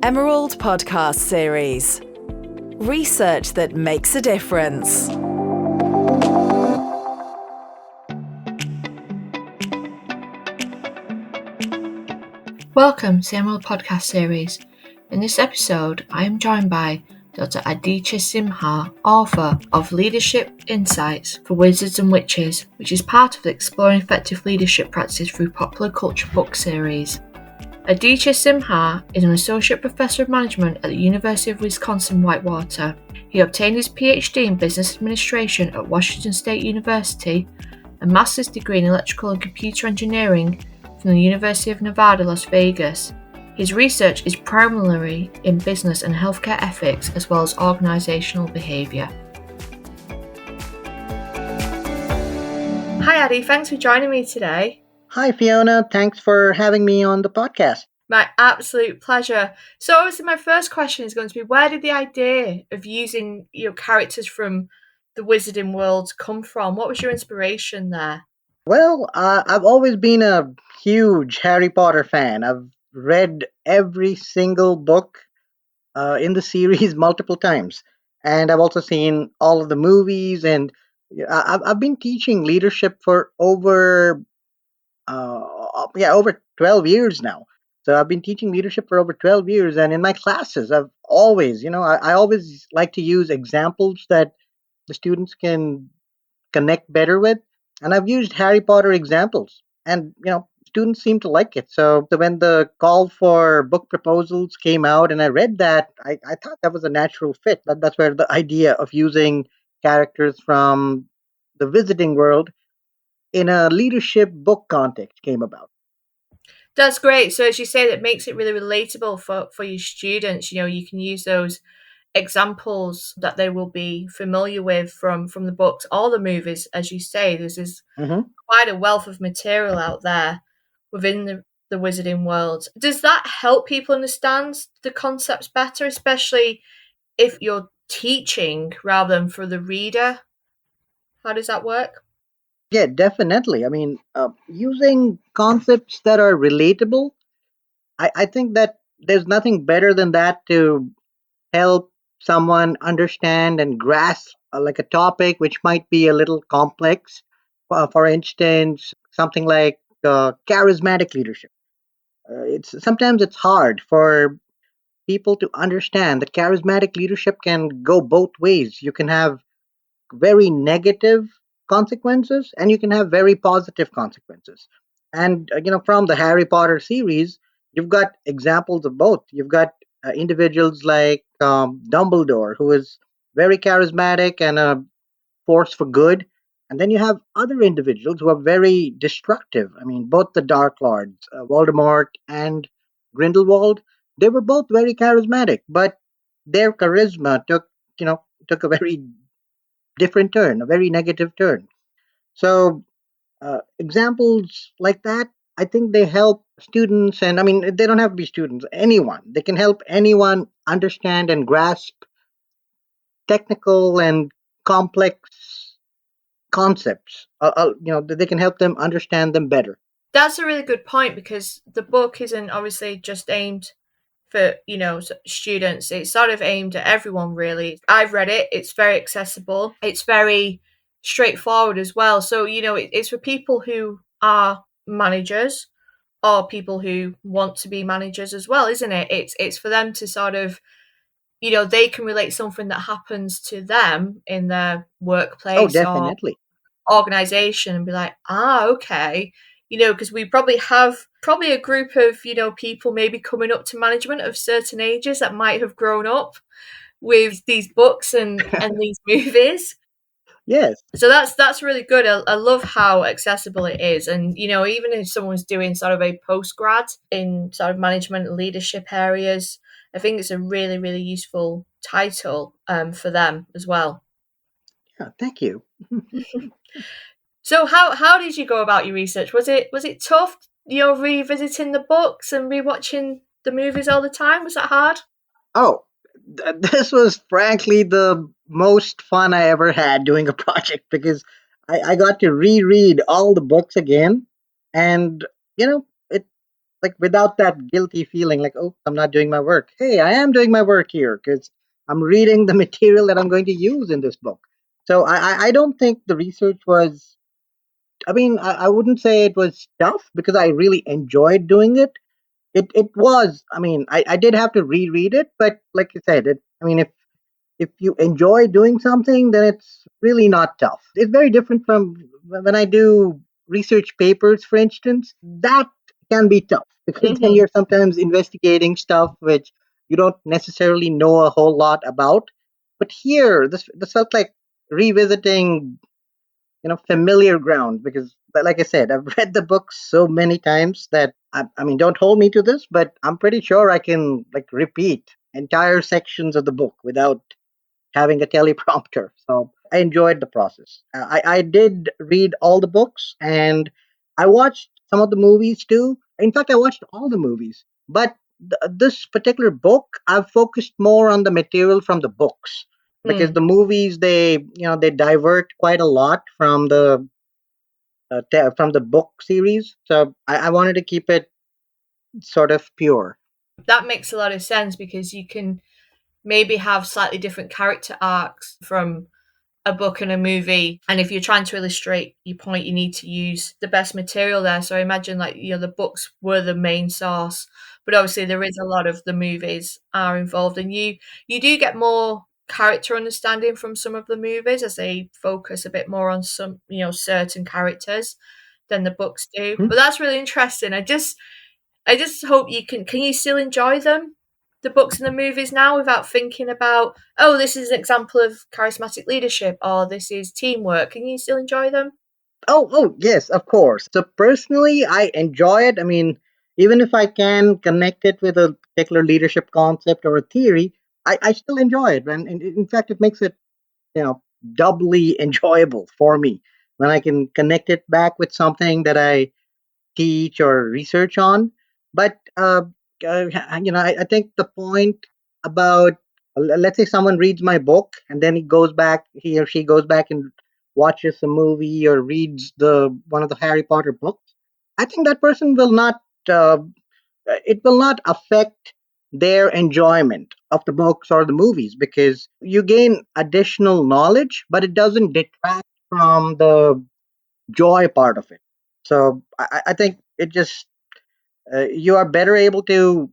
Emerald podcast series. Research that makes a difference. Welcome to the Emerald podcast series. In this episode, I am joined by Dr. Aditya Simha, author of Leadership Insights for Wizards and Witches, which is part of the Exploring Effective Leadership Practice through Popular Culture book series. Aditya Simha is an Associate Professor of Management at the University of Wisconsin-Whitewater. He obtained his PhD in Business Administration at Washington State University, a Master's degree in Electrical and Computer Engineering from the University of Nevada, Las Vegas. His research is primarily in business and healthcare ethics as well as organizational behavior. Hi Addy, thanks for joining me today. Hi Fiona, thanks for having me on the podcast. My absolute pleasure. So obviously my first question is going to be, where did the idea of using characters from the wizarding world come from? What was your inspiration there? Well, I've always been a huge Harry Potter fan. I've read every single book in the series multiple times. And I've also seen all of the movies, and I've been teaching leadership for over 12 years now. So I've been teaching leadership for over 12 years. And in my classes, I've always, I always like to use examples that the students can connect better with. And I've used Harry Potter examples. And, students seem to like it. So when the call for book proposals came out and I read that, I thought that was a natural fit. That's where the idea of using characters from the visiting world in a leadership book context came about. That's great. So as you say, that makes it really relatable for your students. You can use those examples that they will be familiar with from the books or the movies. As you say, there's quite a wealth of material out there within the wizarding world. Does that help people understand the concepts better, especially if you're teaching rather than for the reader? How does that work? Yeah, definitely. I mean, using concepts that are relatable, I think that there's nothing better than that to help someone understand and grasp like a topic which might be a little complex. For instance, something like charismatic leadership. It's hard for people to understand that charismatic leadership can go both ways. You can have very negative consequences and you can have very positive consequences. And from the Harry Potter series, you've got examples of both. You've got individuals like Dumbledore, who is very charismatic and a force for good, and then you have other individuals who are very destructive. I mean, both the Dark Lords, Voldemort and Grindelwald, they were both very charismatic, but their charisma took a very different turn, a very negative turn. So, examples like that, I think they help students, and I mean, they don't have to be students, anyone. They can help anyone understand and grasp technical and complex concepts. They can help them understand them better. That's a really good point, because the book isn't obviously just aimed for students. It's sort of aimed at everyone, really. I've read it. It's very accessible. It's very straightforward as well. So it's for people who are managers or people who want to be managers as well, isn't it? It's for them to sort of they can relate something that happens to them in their Oh, workplace or definitely. organization and be like, okay, because we probably have a group of people maybe coming up to management of certain ages that might have grown up with these books and these movies. Yes. So that's really good. I love how accessible it is. And even if someone's doing sort of a postgrad in sort of management and leadership areas, I think it's a really, really useful title for them as well. Yeah, thank you. So how did you go about your research? Was it tough, revisiting the books and rewatching the movies all the time? Was that hard? Oh, this was frankly the most fun I ever had doing a project because I got to reread all the books again, and it like without that guilty feeling, like, oh, I'm not doing my work. Hey, I am doing my work here because I'm reading the material that I'm going to use in this book. So I don't think the research was. I mean, I wouldn't say it was tough because I really enjoyed doing it. It was. I mean, I did have to reread it, but like you said, it. I mean, if you enjoy doing something, then it's really not tough. It's very different from when I do research papers, for instance. That can be tough because then Hmm. you're sometimes investigating stuff which you don't necessarily know a whole lot about. But here, this felt like revisiting, familiar ground because, like I said, I've read the book so many times that I mean, don't hold me to this, but I'm pretty sure I can like repeat entire sections of the book without having a teleprompter. So I enjoyed the process. I did read all the books and I watched some of the movies too. In fact, I watched all the movies. But this particular book, I've focused more on the material from the books because Mm. the movies they divert quite a lot from the book series. So I wanted to keep it sort of pure. That makes a lot of sense because you can maybe have slightly different character arcs from a book and a movie. And if you're trying to illustrate your point, you need to use the best material there. So I imagine like, the books were the main source, but obviously there is a lot of the movies are involved, and you do get more character understanding from some of the movies as they focus a bit more on some, certain characters than the books do. Hmm? But that's really interesting. I just hope can you still enjoy them, the books and the movies now, without thinking about, oh, this is an example of charismatic leadership or this is teamwork. Can you still enjoy them? Oh, yes, of course. So personally, I enjoy it. I mean, even if I can connect it with a particular leadership concept or a theory, I still enjoy it. And in fact, it makes it, you know, doubly enjoyable for me when I can connect it back with something that I teach or research on. But I think the point about, let's say someone reads my book and then he or she goes back and watches a movie or reads the one of the Harry Potter books. I think that person will not. It will not affect their enjoyment of the books or the movies because you gain additional knowledge, but it doesn't detract from the joy part of it. So I think it just you are better able to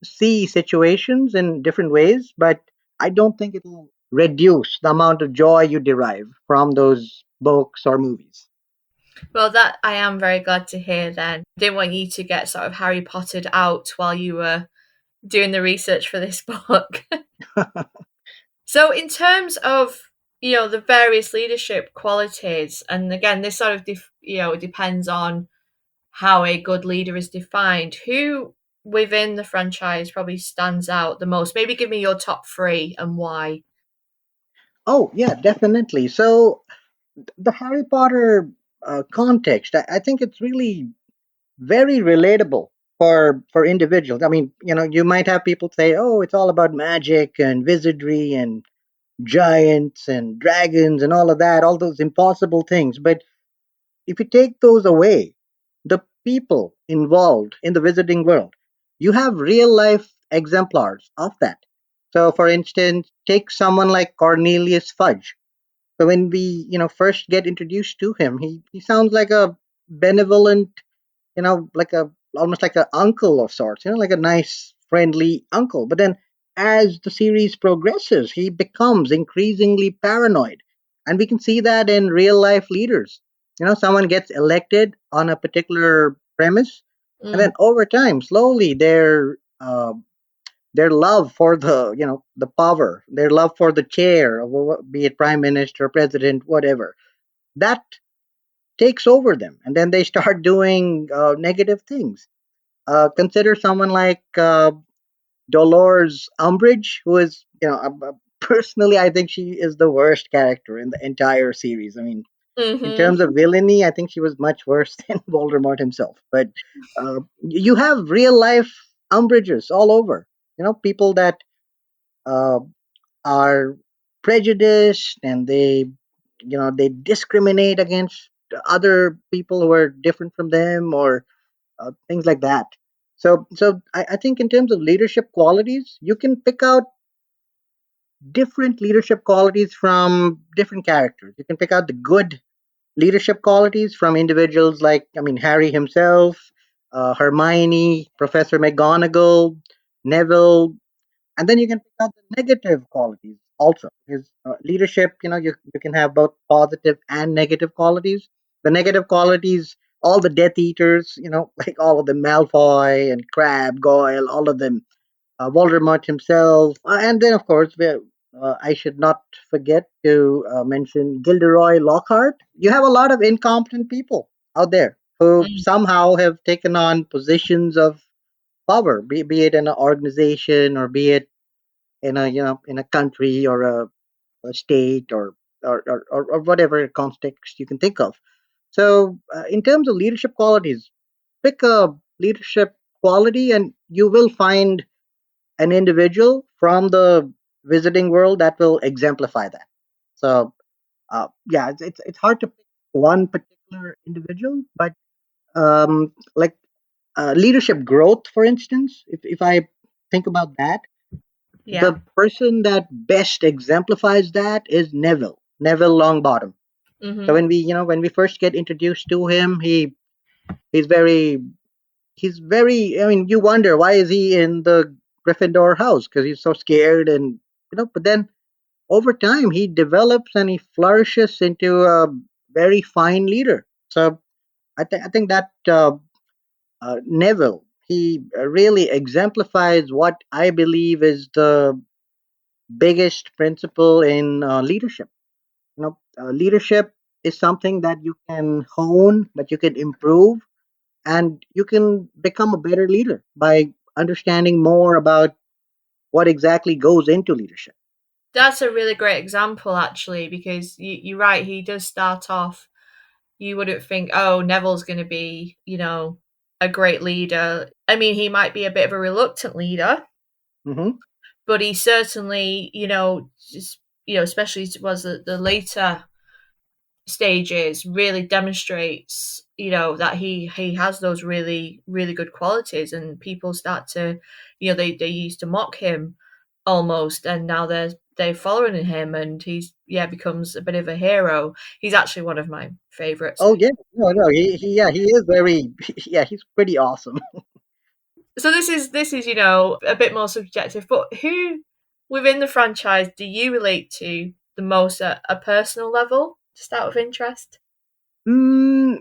see situations in different ways, but I don't think it will reduce the amount of joy you derive from those books or movies. Well, that I am very glad to hear then. Didn't want you to get sort of Harry Pottered out while you were doing the research for this book. So, in terms of the various leadership qualities, and again, this sort of depends on how a good leader is defined. Who within the franchise probably stands out the most? Maybe give me your top three and why. Oh yeah, definitely. So the Harry Potter context, I think it's really very relatable for individuals. I mean, you might have people say, "Oh, it's all about magic and wizardry and giants and dragons and all of that, all those impossible things." But if you take those away, the people involved in the wizarding world, you have real life exemplars of that. So, for instance, take someone like Cornelius Fudge. So when we, first get introduced to him, he sounds like a benevolent, like a almost like an uncle of sorts, like a nice, friendly uncle. But then as the series progresses, he becomes increasingly paranoid. And we can see that in real life leaders. Someone gets elected on a particular premise, and then Mm. over time, slowly their love for the power, their love for the chair, be it prime minister, president, whatever, that takes over them, and then they start doing negative things. Consider someone like Dolores Umbridge, who is, personally, I think she is the worst character in the entire series. I mean, in terms of Mm-hmm. villainy, I think she was much worse than Voldemort himself. But you have real life Umbridges all over. People that uh, are prejudiced and they discriminate against other people who are different from them or things like that. So I think in terms of leadership qualities, you can pick out different leadership qualities from different characters. You can pick out the good leadership qualities from individuals like, I mean, Harry himself, Hermione, Professor McGonagall, Neville, and then you can pick out the negative qualities also. Because leadership, you can have both positive and negative qualities. The negative qualities, all the Death Eaters, like all of them, Malfoy and Crabbe, Goyle, all of them, Voldemort himself, and then of course I should not forget to mention Gilderoy Lockhart. You have a lot of incompetent people out there who Mm. somehow have taken on positions of power, be it in an organization or be it in a country or a state or whatever context you can think of. So in terms of leadership qualities, pick a leadership quality and you will find an individual from the visiting world that will exemplify that. So yeah, it's hard to pick one particular individual, but like leadership growth, for instance, if I think about that, Yeah. the person that best exemplifies that is Neville Longbottom. So Hmm. when we first get introduced to him, he's very I mean, you wonder why is he in the Gryffindor house because he's so scared and but then over time he develops and he flourishes into a very fine leader. So I think that Neville, he really exemplifies what I believe is the biggest principle in leadership. Leadership is something that you can hone, that you can improve, and you can become a better leader by understanding more about what exactly goes into leadership. That's a really great example, actually, because you're right. He does start off. You wouldn't think, oh, Neville's going to be, a great leader. I mean, he might be a bit of a reluctant leader, Hmm. but he certainly, just, especially towards the later stages, really demonstrates, that he has those really really good qualities, and people start to, they used to mock him almost, and now they're following him, and he's becomes a bit of a hero. He's actually one of my favorites. Oh yeah, no, he is very, yeah, he's pretty awesome. So this is a bit more subjective, but who within the franchise do you relate to the most at a personal level, just out of interest?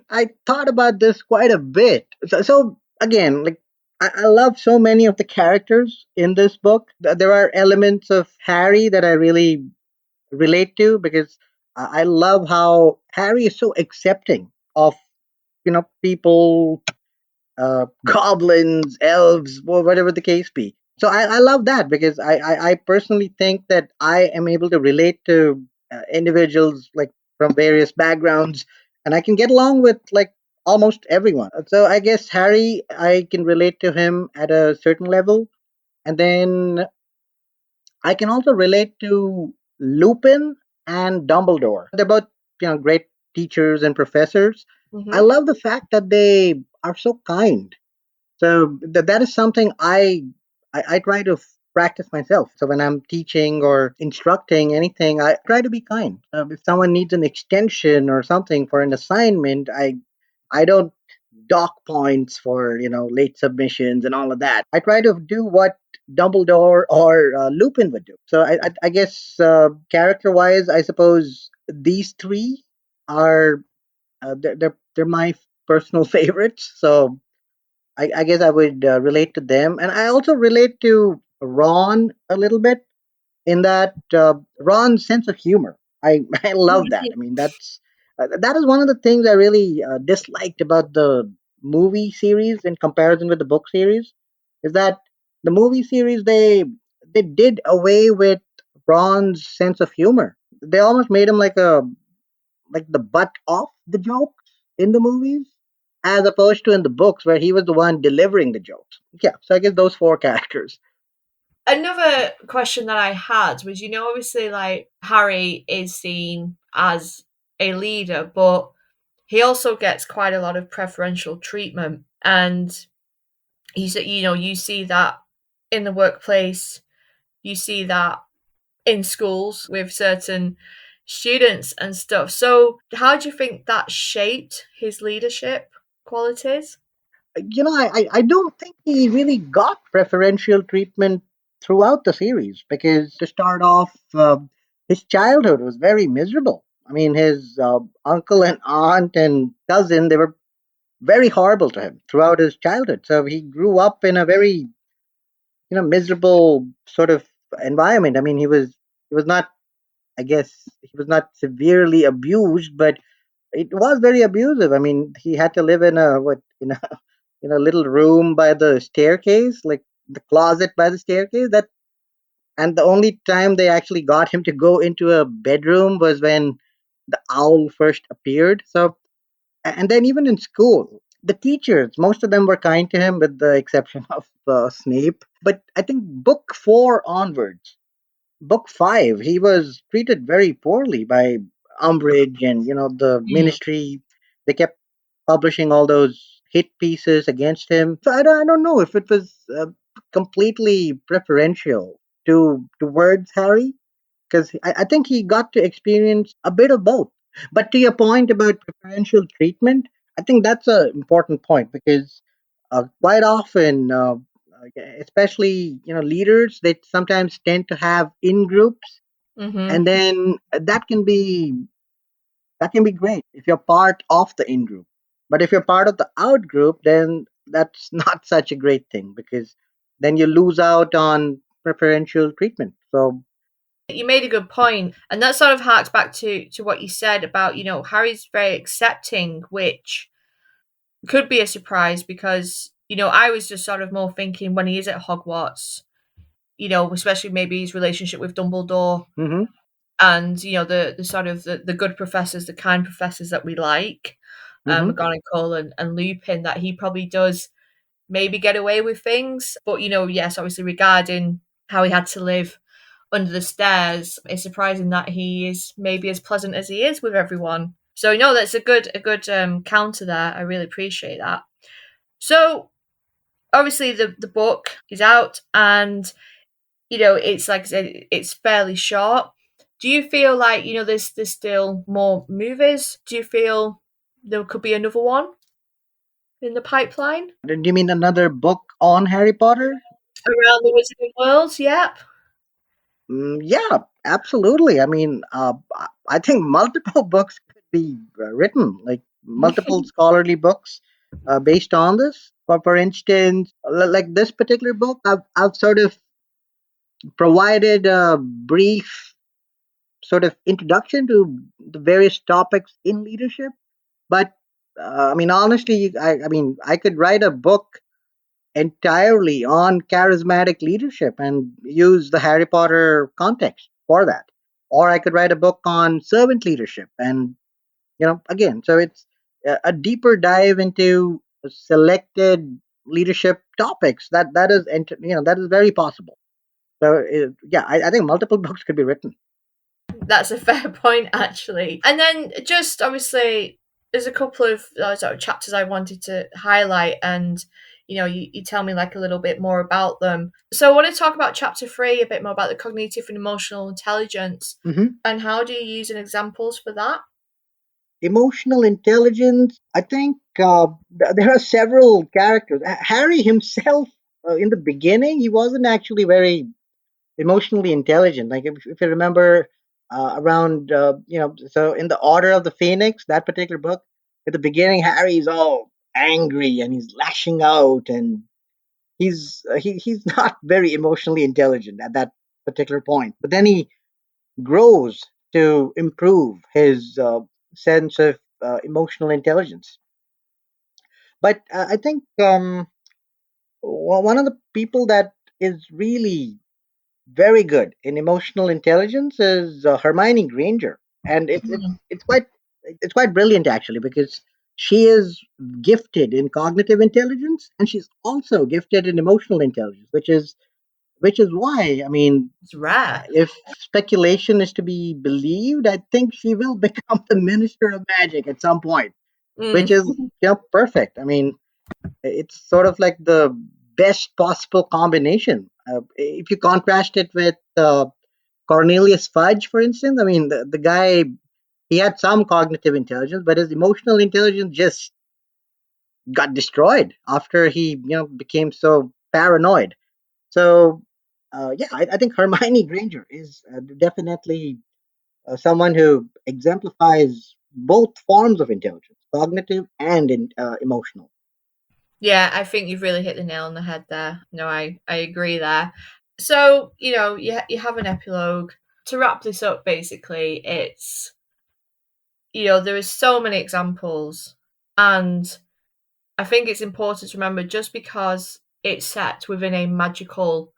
I thought about this quite a bit. So again, like I love so many of the characters in this book. There are elements of Harry that I really relate to because I love how Harry is so accepting of people, goblins, elves, or whatever the case be. So I love that because I personally think that I am able to relate to individuals like from various backgrounds, and I can get along with like almost everyone. So I guess Harry, I can relate to him at a certain level, and then I can also relate to Lupin and Dumbledore. They're both great teachers and professors. I Hmm. love the fact that they are so kind, so that is something I try to practice myself. So when I'm teaching or instructing anything, I try to be kind. If someone needs an extension or something for an assignment, I don't dock points for late submissions and all of that. I try to do what Dumbledore or Lupin would do. So I guess character wise, I suppose these three are they're my personal favorites. So I guess I would relate to them, and I also relate to Ron a little bit in that Ron's sense of humor. I love that. I mean, that is one of the things I really disliked about the movie series in comparison with the book series, is that the movie series they did away with Ron's sense of humor. They almost made him like the butt of the jokes in the movies, as opposed to in the books where he was the one delivering the jokes. Yeah, so I guess those four characters. Another question that I had was, obviously, like, Harry is seen as a leader, but he also gets quite a lot of preferential treatment. And You see that in the workplace, you see that in schools with certain students and stuff. So, how do you think that shaped his leadership qualities? I don't think he really got preferential treatment throughout the series because to start off, his childhood was very miserable. I mean, his uncle and aunt and cousin, they were very horrible to him throughout his childhood. So he grew up in a very, miserable sort of environment. I mean, he was not, I guess, he was not severely abused, but it was very abusive. I mean, he had to live in a what in a little room by the staircase, like the closet by the staircase. That and the only time they actually got him to go into a bedroom was when the owl first appeared. So, and then even in school, the teachers, most of them were kind to him, with the exception of Snape. But I think book four onwards, book five, he was treated very poorly by Umbridge and the Mm. Ministry. They kept publishing all those hit pieces against him. So I don't know if it was completely preferential towards Harry, because I think he got to experience a bit of both. But to your point about preferential treatment, I think that's an important point because quite often, especially leaders, they sometimes tend to have in groups, Mm-hmm. and then that can be great if you're part of the in group. But if you're part of the out group, then that's not such a great thing because then you lose out on preferential treatment. So, You made a good point, and that sort of harks back to what you said about Harry's very accepting, which could be a surprise because I was just sort of more thinking when he is at Hogwarts, especially maybe his relationship with Dumbledore hmm and the sort of the good professors, the kind professors that we like, hmm McGonagall and Lupin, that he probably does maybe get away with things. But yes, obviously regarding how he had to live under the stairs, it's surprising that he is maybe as pleasant as he is with everyone. So no, that's a good counter there. I really appreciate that. So obviously the book is out, and it's like I said, it's fairly short. Do you feel like there's still more movies? Do you feel there could be another one in the pipeline do you mean another book on Harry Potter? around the Wizarding World? Yep. Yeah, absolutely. I mean, I think multiple books could be written, like multiple scholarly books based on this. For instance, like this particular book, I've sort of provided a brief sort of introduction to the various topics in leadership. But I mean, honestly, I mean, I could write a book entirely on charismatic leadership and use the Harry Potter context for that. Or I could write a book on servant leadership, and again, so it's a deeper dive into selected leadership topics. That is very possible. So yeah, I think multiple books could be written. That's a fair point, actually. And then just obviously, there's a couple of sort of chapters I wanted to highlight, and you tell me like a little bit more about them. So I want to talk about chapter three a bit more about the cognitive and emotional intelligence, hmm and how do you use an examples for that? Emotional intelligence. I think there are several characters. Harry himself, in the beginning, he wasn't actually very emotionally intelligent. Like if you remember, around so in the Order of the Phoenix, that particular book, at the beginning, Harry's all angry and he's lashing out, and he's not very emotionally intelligent at that particular point. But then he grows to improve his sense of emotional intelligence. But I think one of the people that is really very good in emotional intelligence is Hermione Granger, and Mm. it's quite brilliant actually because she is gifted in cognitive intelligence and she's also gifted in emotional intelligence, which is why, I mean, It's rare. if speculation is to be believed, I think she will become the Minister of Magic at some point, which Mm. is perfect. I mean, it's sort of like the best possible combination. If you contrast it with Cornelius Fudge, for instance, I mean, the guy, he had some cognitive intelligence, but his emotional intelligence just got destroyed after he, became so paranoid. So, yeah, I think Hermione Granger is definitely someone who exemplifies both forms of intelligence, cognitive and emotional. Yeah, I think you've really hit the nail on the head there. No, I agree there. So, you have an epilogue. To wrap this up, basically, it's, there is so many examples. And I think it's important to remember just because it's set within a magical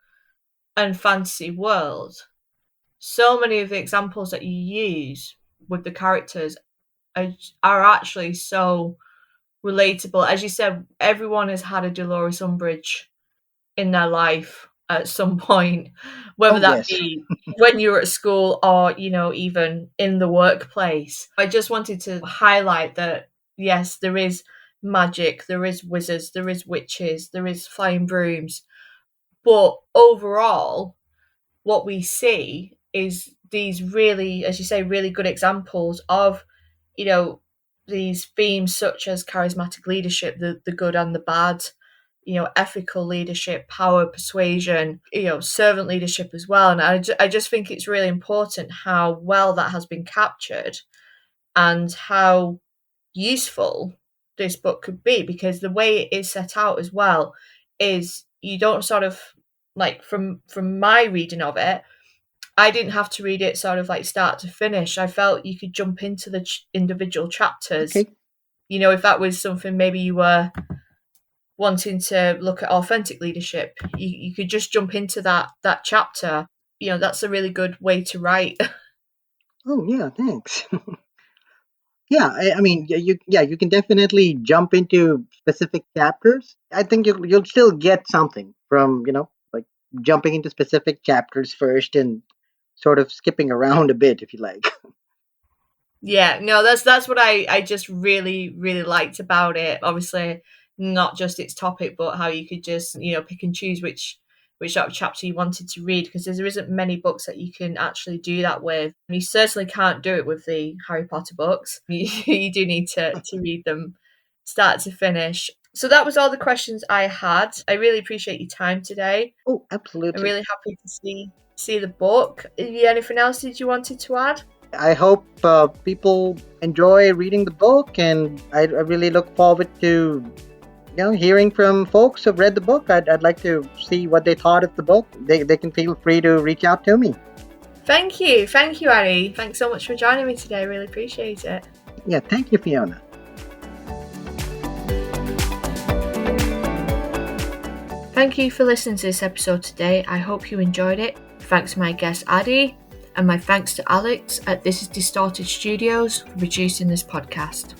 and fantasy world, so many of the examples that you use with the characters are actually so relatable. As you said, everyone has had a Dolores Umbridge in their life at some point, whether Oh, that yes. be when you were at school or, even in the workplace. I just wanted to highlight that, yes, there is magic, there is wizards, there is witches, there is flying brooms. But overall, what we see is these really, as you say, really good examples of, you know, these themes such as charismatic leadership, the good and the bad, ethical leadership, power, persuasion, servant leadership as well. And I just think it's really important how well that has been captured and how useful this book could be, because the way it is set out as well is you don't sort of, like, from my reading of it, I didn't have to read it sort of like start to finish. I felt you could jump into the individual chapters. Okay. If that was something maybe you were wanting to look at authentic leadership, you could just jump into that chapter. That's a really good way to write. Oh, yeah, thanks. Yeah, I mean, you can definitely jump into specific chapters. I think you'll still get something from, like jumping into specific chapters first and sort of skipping around a bit if you like. Yeah, no, that's what I just really, really liked about it. Obviously, not just its topic, but how you could just, pick and choose which sort of chapter you wanted to read, because there isn't many books that you can actually do that with. And you certainly can't do it with the Harry Potter books. You do need to read them start to finish. So that was all the questions I had. I really appreciate your time today. Oh, I'm absolutely. really happy to see the book. Have you anything else that you wanted to add? I hope people enjoy reading the book, and I really look forward to hearing from folks who've read the book. I'd like to see what they thought of the book. They can feel free to reach out to me. Thank you, Annie. Thanks so much for joining me today. I really appreciate it. Yeah, thank you, Fiona. Thank you for listening to this episode today. I hope you enjoyed it. Thanks to my guest Addy, and my thanks to Alex at This Is Distorted Studios for producing this podcast.